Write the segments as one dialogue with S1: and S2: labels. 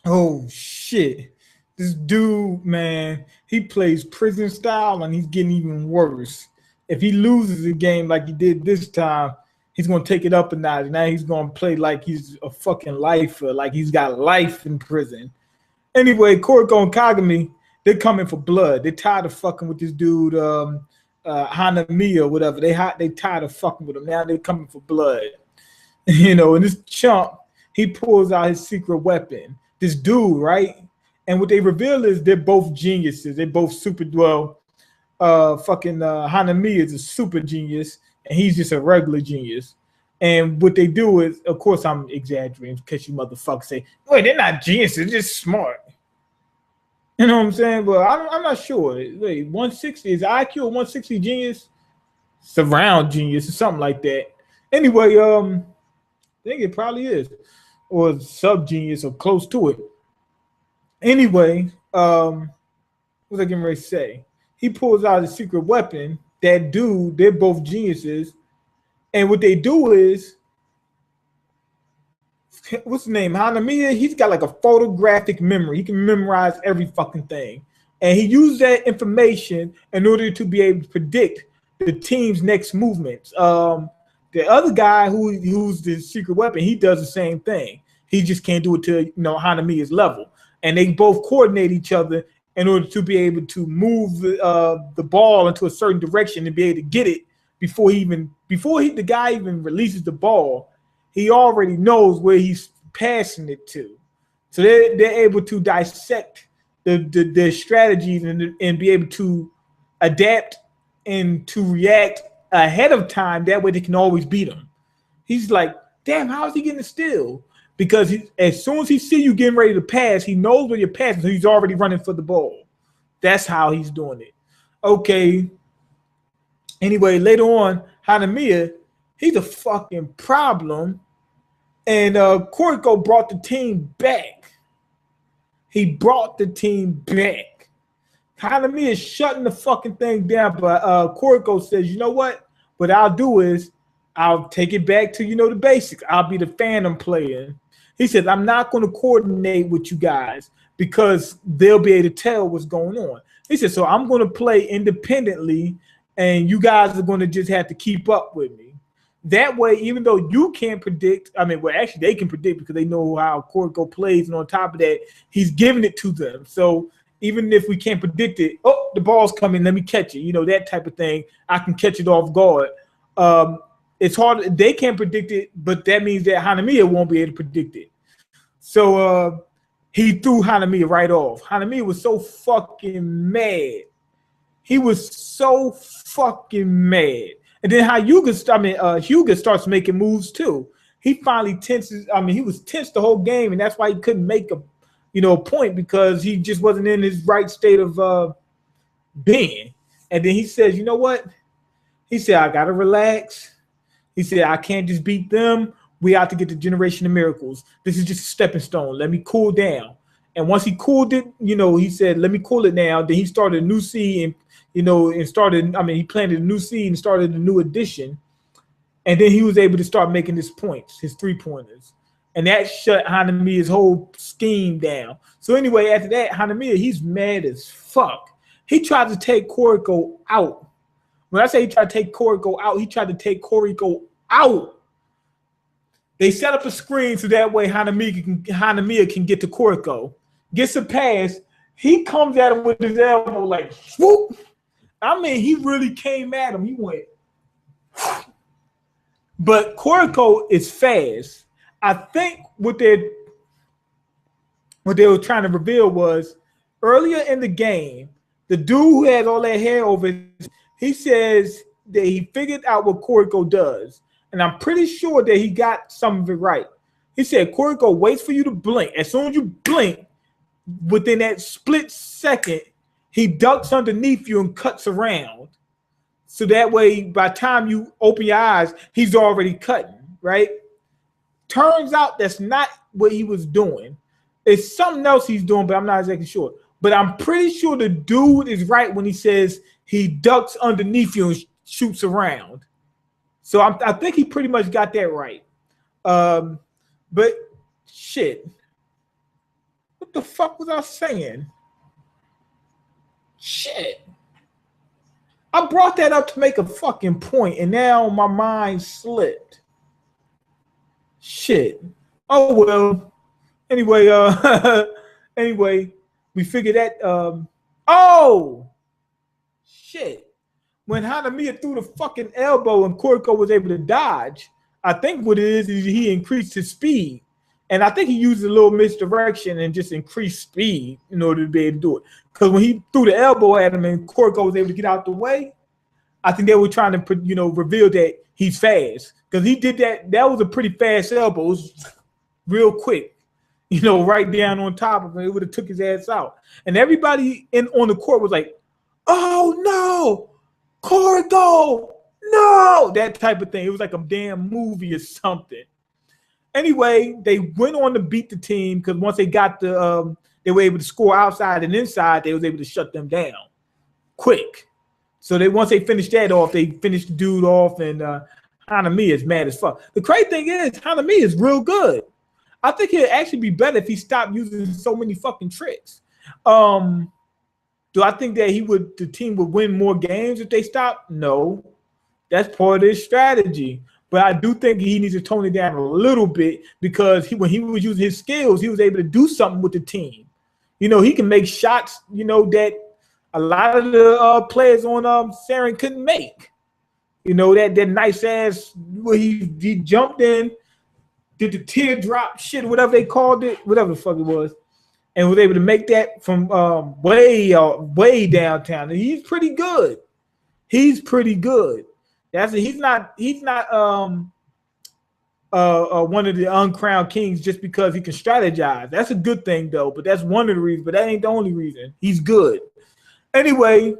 S1: Oh shit. This dude, man, he plays prison style and he's getting even worse. If he loses a game like he did this time, he's gonna take it up a notch. Now he's gonna play like he's a fucking lifer, like he's got life in prison. Anyway, Kuroko and Kagami, they're coming for blood. They're tired of fucking with this dude, Hanami or whatever. They tired of fucking with him. Now they're coming for blood. And this chump, he pulls out his secret weapon. This dude, right? And what they reveal is they're both geniuses. They're both super well. Fucking Hanami is a super genius, and he's just a regular genius. And what they do is, of course, I'm exaggerating because you motherfuckers say, "Wait, they're not geniuses, they're just smart." You know what I'm saying? But I'm not sure. Wait, 160 is IQ a 160 genius? It's around genius or something like that. Anyway, I think it probably is, or sub genius or close to it. Anyway, what was I getting ready to say? He pulls out his secret weapon. That dude, they're both geniuses, and what they do is, what's the name? Hanamiya. He's got like a photographic memory. He can memorize every fucking thing, and he used that information in order to be able to predict the team's next movements. The other guy who used the secret weapon, he does the same thing. He just can't do it to Hanamiya's level, and they both coordinate each other in order to be able to move the ball into a certain direction and be able to get it the guy even releases the ball. He already knows where he's passing it to, so they're able to dissect the strategies and be able to adapt and to react ahead of time. That way they can always beat him. He's like, damn, how is he getting a steal? Because as soon as he see you getting ready to pass, he knows where you're passing, so he's already running for the ball. That's how he's doing it. Okay. Anyway, later on, Hanamiya, he's a fucking problem. And Kuroko brought the team back. He brought the team back. Hanamiya is shutting the fucking thing down, but Kuroko says, you know what? What I'll do is I'll take it back to, the basics. I'll be the phantom player. He says, I'm not going to coordinate with you guys because they'll be able to tell what's going on. He said, so I'm going to play independently, and you guys are going to just have to keep up with me. That way, even though you can't predict, actually they can predict because they know how Kuroko plays, and on top of that, he's giving it to them. So even if we can't predict it, oh, the ball's coming, let me catch it. That type of thing. I can catch it off guard. It's hard. They can't predict it, but that means that Hanamiya won't be able to predict it. So he threw Hanamiya right off. Hanamiya was so fucking mad. He was so fucking mad. And then Hyuga starts making moves too. He finally tenses. He was tense the whole game, and that's why he couldn't make a point because he just wasn't in his right state of being. And then he says, you know what? He said, I gotta relax. He said, I can't just beat them. We have to get the Generation of Miracles. This is just a stepping stone. Let me cool down. And once he cooled it, he said, let me cool it now. Then he started a new seed he planted a new seed and started a new edition. And then he was able to start making his points, his 3-pointers. And that shut Hanamiya's whole scheme down. So anyway, after that, Hanamiya, he's mad as fuck. He tried to take Kuroko out. When I say he tried to take Kuroko out, he tried to take Kuroko out. They set up a screen so that way Hanamiya can get to Kuroko. Gets a pass. He comes at him with his elbow like, whoop. He really came at him. He went. But Kuroko is fast. I think what they were trying to reveal was earlier in the game, the dude who had all that hair over he says that he figured out what Kuroko does. And I'm pretty sure that he got some of it right. He said, Kuroko waits for you to blink. As soon as you blink, within that split second, he ducks underneath you and cuts around. So that way, by the time you open your eyes, he's already cutting, right? Turns out that's not what he was doing. It's something else he's doing, but I'm not exactly sure. But I'm pretty sure the dude is right when he says he ducks underneath you and shoots around. So I think he pretty much got that right. But shit. What the fuck was I saying? Shit. I brought that up to make a fucking point, and now my mind slipped. Shit. Oh well. Anyway, anyway, we figured that. Oh, shit. When Hanamiya threw the fucking elbow and Kuroko was able to dodge, I think what it is he increased his speed. And I think he used a little misdirection and just increased speed in order to be able to do it. Because when he threw the elbow at him and Kuroko was able to get out the way, I think they were trying to, reveal that he's fast. Because he did that. That was a pretty fast elbow. It was real quick. Right down on top of him. It would have took his ass out. And everybody on the court was like, oh, no, Kuroko, no, that type of thing. It was like a damn movie or something. Anyway, they went on to beat the team because once they got they were able to score outside and inside, they was able to shut them down quick. So once they finished that off, they finished the dude off, and Hanamiya is mad as fuck. The crazy thing is, Hanamiya is real good. I think he'd actually be better if he stopped using so many fucking tricks. Do I think that the team would win more games if they stopped? No. That's part of his strategy. But I do think he needs to tone it down a little bit because when he was using his skills, he was able to do something with the team. He can make shots, that a lot of the players on Saren couldn't make. That nice ass where he jumped in, did the teardrop shit, whatever they called it, whatever the fuck it was, and was able to make that from way downtown. And he's pretty good. He's pretty good. He's not one of the uncrowned kings just because he can strategize. That's a good thing though, but that's one of the reasons. But that ain't the only reason. He's good. Anyway,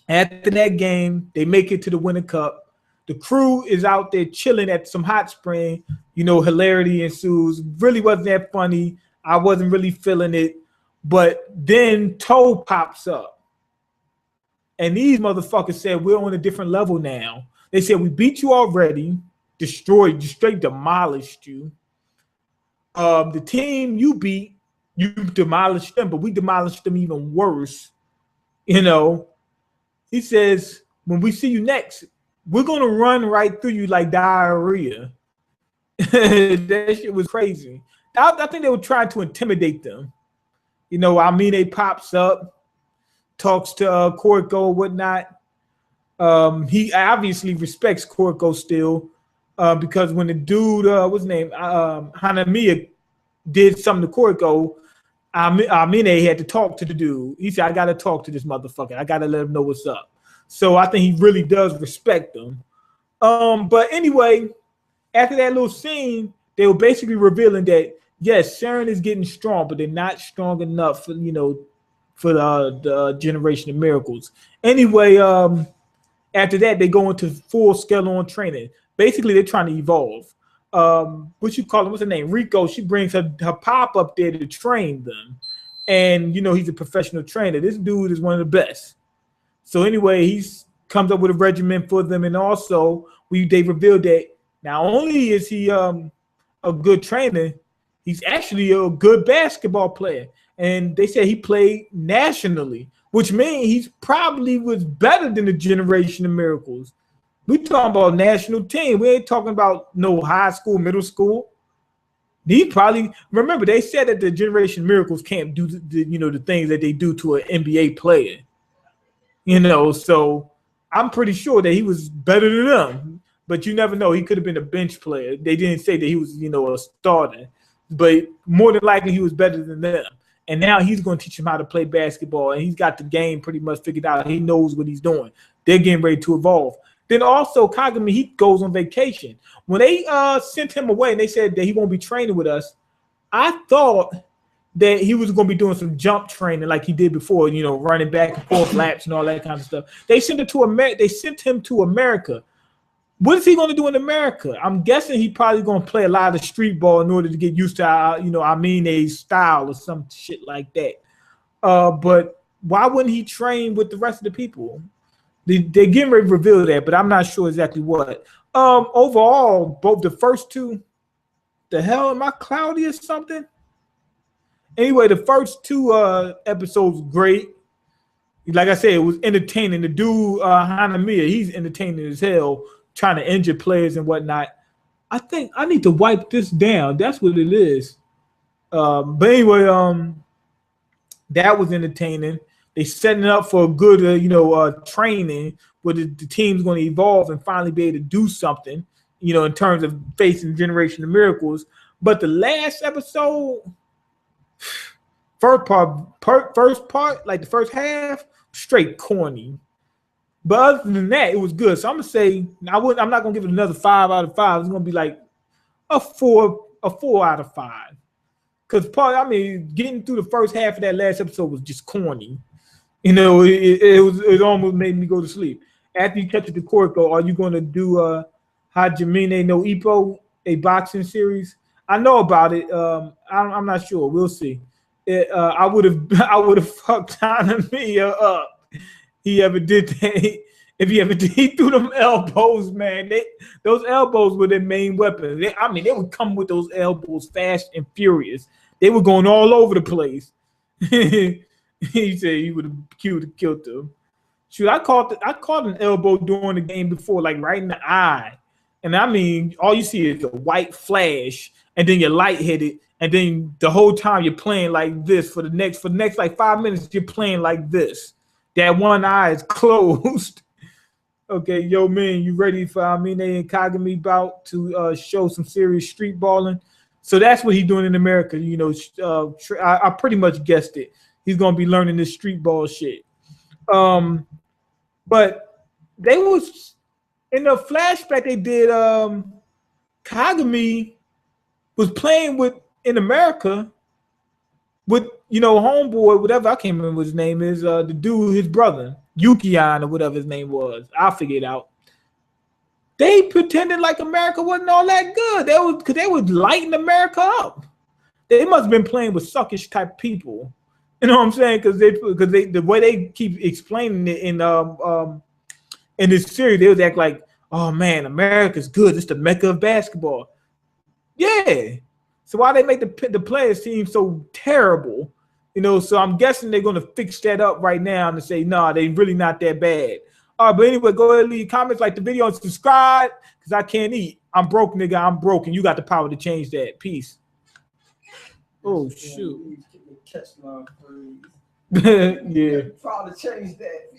S1: after that game, they make it to the Winter Cup. The crew is out there chilling at some hot spring. Hilarity ensues. Really wasn't that funny. I wasn't really feeling it. But then Toe pops up. And these motherfuckers said, we're on a different level now. They said, we beat you already, destroyed you, straight demolished you. The team you beat, you demolished them, but we demolished them even worse. He says, when we see you next, we're going to run right through you like diarrhea. That shit was crazy. I think they were trying to intimidate them. Amine pops up, talks to Kuroko and whatnot. He obviously respects Kuroko still because when the dude, what's his name, Hanamiya did something to Kuroko, Amine had to talk to the dude. He said, I got to talk to this motherfucker. I got to let him know what's up. So I think he really does respect them. But anyway, after that little scene, they were basically revealing that, yes, Sharon is getting strong, but they're not strong enough for, for the Generation of Miracles. Anyway, after that, they go into full scale on training. Basically, they're trying to evolve. What you call him? What's her name? Rico. She brings her pop up there to train them. And, he's a professional trainer. This dude is one of the best. So anyway, he comes up with a regimen for them. And also, they revealed that not only is he a good trainer, he's actually a good basketball player. And they said he played nationally, which means he's probably was better than the Generation of Miracles. We talking about national team. We ain't talking about no high school, middle school. He probably remember they said that the Generation of Miracles can't do the things that they do to an NBA player. So I'm pretty sure that he was better than them. But you never know. He could have been a bench player. They didn't say that he was, a starter. But more than likely, he was better than them. And now he's going to teach him how to play basketball. And he's got the game pretty much figured out. He knows what he's doing. They're getting ready to evolve. Then also, Kagami, he goes on vacation. When they sent him away and they said that he won't be training with us, I thought that he was going to be doing some jump training like he did before, running back and forth laps and all that kind of stuff. They sent him to America. What is he going to do in America? I'm guessing he's probably going to play a lot of street ball in order to get used to Amine's style or some shit like that. But why wouldn't he train with the rest of the people? They're getting ready to reveal that, but I'm not sure exactly what. Overall, both the first two, the hell, am I cloudy or something? Anyway, the first two episodes great. Like I said, it was entertaining. The dude Hanamiya, he's entertaining as hell, trying to injure players and whatnot. I think I need to wipe this down. That's what it is. But anyway, that was entertaining. They setting up for a good, training where the team's going to evolve and finally be able to do something, in terms of facing Generation of Miracles. But the last episode, first part, like the first half, straight corny. But other than that, it was good. So I'm gonna say I'm not gonna give it another 5 out of 5. It's gonna be like a 4 out of 5. Because getting through the first half of that last episode was just corny. It almost made me go to sleep. After you catch the Kuroko, are you going to do Hajime no Ippo, a boxing series? I know about it. I'm not sure. We'll see. I would have fucked Hanamiya up. He ever did that. If he ever did, he threw them elbows, man. Those elbows were their main weapon. They would come with those elbows fast and furious. They were going all over the place. He said he would have killed them. Shoot, I caught an elbow during the game before, like right in the eye. And all you see is a white flash, and then you're lightheaded, and then the whole time you're playing like this for the next like 5 minutes, you're playing like this. That one eye is closed. Okay, yo, man, you ready for Amine and Kagami bout to show some serious street balling? So that's what he's doing in America. I pretty much guessed it. He's gonna be learning this street ball shit. But they was in the flashback they did. Kagami was playing in America with homeboy, whatever, I can't remember what his name is. The dude, his brother, Yukian or whatever his name was. I'll figure it out. They pretended like America wasn't all that good. They was lighting America up. They must have been playing with suckish type people. You know what I'm saying? Because the way they keep explaining it in this series, they would act like, oh man, America's good. It's the mecca of basketball. Yeah. So why they make the players seem so terrible? So I'm guessing they're gonna fix that up right now and say, nah, they really not that bad. All right, but anyway, go ahead and leave comments, like the video, and subscribe, because I can't eat. I'm broke, nigga. I'm broken. You got the power to change that. Peace. Oh shoot. Yeah.
S2: Trying to change that.